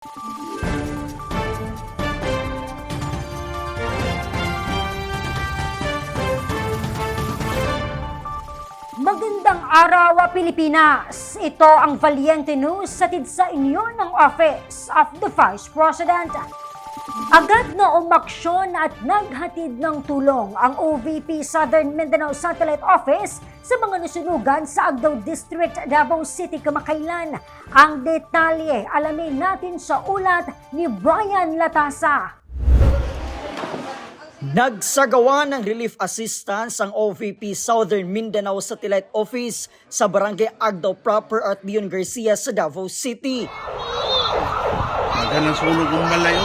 Magandang araw, Pilipinas! Ito ang Valiente News hatid sa inyo ng Office of the Vice President. Agad na umaksyon at naghatid ng tulong ang OVP Southern Mindanao Satellite Office sa mga nasunugan sa Agdao District, Davao City kamakailan. Ang detalye alamin natin sa ulat ni Brian Latasa. Nagsagawa ng relief assistance ang OVP Southern Mindanao Satellite Office sa Barangay Agdao Proper at Leon Garcia sa Davao City. Magandang sunog ng malayo.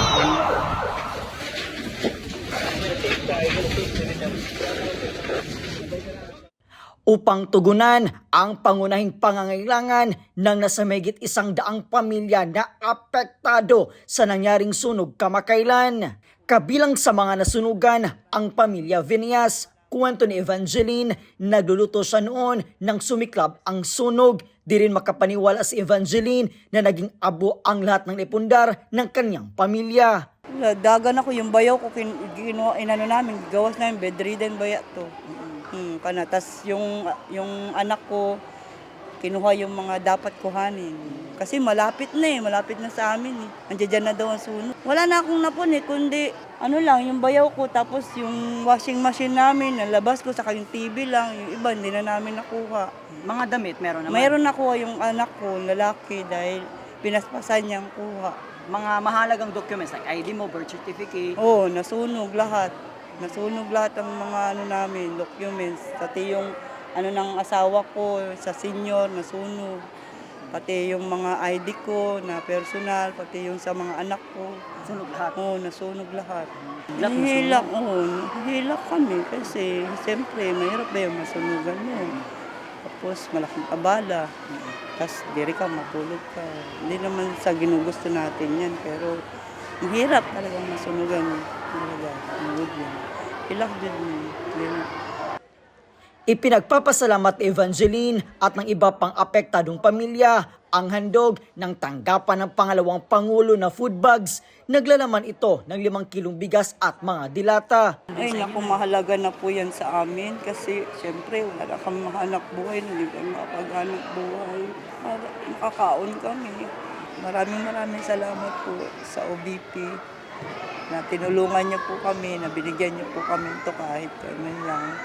Upang tugunan ang pangunahing pangangailangan ng nasa mahigit 100 pamilya na apektado sa nangyaring sunog kamakailan. Kabilang sa mga nasunugan ang pamilya Vinias. Kwento ni Evangeline, nagluluto siya noon nang sumiklab ang sunog. Di rin makapaniwala si Evangeline na naging abo ang lahat ng ipundar ng kanyang pamilya. Dagan ako yung bayaw ko, inano namin, gawas namin, bedridden baya to. Tas yung anak ko, kinuha yung mga dapat kuhanin. Kasi malapit na sa amin eh. Andiyan na daw ang sunog. Wala na akong napon eh, kundi yung bayaw ko, tapos yung washing machine namin, nalabas ko, saka yung TV lang, yung iba hindi na namin nakuha. Mga damit meron naman? Mayroon nakuha yung anak ko, lalaki, dahil pinaspasan niyang kuha. Mga mahalagang documents like ID mo, birth certificate. Oo, nasunog lahat. Nasunog lahat ang mga namin, documents. Pati yung ng asawa ko, sa senior, nasunog. Pati yung mga ID ko na personal, pati yung sa mga anak ko. Sunog lahat? Oo, nasunog lahat. Hilak Hilak kami kasi siyempre mahirap ba yung masunugan mo. Tapos malaking abala. Tapos diri ka, matulog ka. Hindi naman sa ginugusto natin yan, pero mahirap talagang masunugan. Hilak din. Ipinagpapasalamat ni Evangeline at ng iba pang apektadong pamilya ang handog ng tanggapan ng pangalawang Pangulo na food bags. Naglalaman ito ng 5 kilong bigas at mga dilata. Ay naku, mahalaga na po yan sa amin kasi siyempre wala na kami mahanap buhay, hindi kami makapaghanap buhay. Makakaon kami. Maraming salamat po sa OVP na tinulungan niyo po kami, na binigyan niyo po kami ito kahit kailan lang.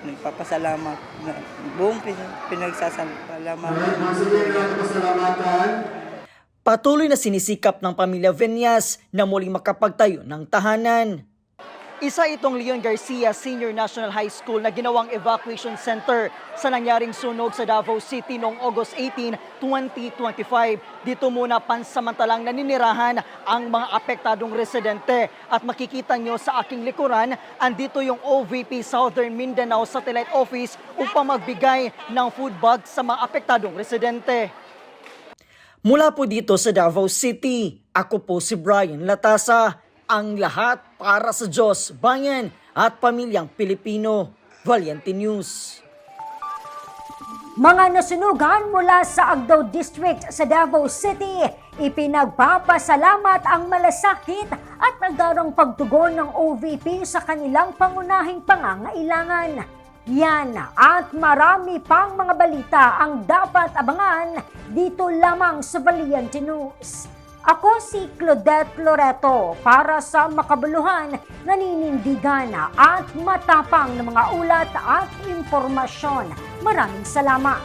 Nagpapasalamat na buong pinagsasalamatan. Patuloy na sinisikap ng pamilya Vinias na muling makapagtayo ng tahanan. Isa itong Leon Garcia Senior National High School na ginawang evacuation center sa nangyaring sunog sa Davao City noong August 18, 2025. Dito muna pansamantalang naninirahan ang mga apektadong residente. At makikita nyo sa aking likuran, andito yung OVP Southern Mindanao Satellite Office upang magbigay ng food bags sa mga apektadong residente. Mula po dito sa Davao City, ako po si Brian Latasa. Ang lahat para sa Diyos, bayan at pamilyang Pilipino. Valiente News. Mga nasunugan mula sa Agdao District sa Davao City, ipinagpapasalamat ang malasakit at nagarang pagtugon ng OVP sa kanilang pangunahing pangangailangan. Yan at marami pang mga balita ang dapat abangan dito lamang sa Valiente News. Ako si Claudette Loreto para sa makabuluhan, naninindigan at matapang na mga ulat at impormasyon. Maraming salamat.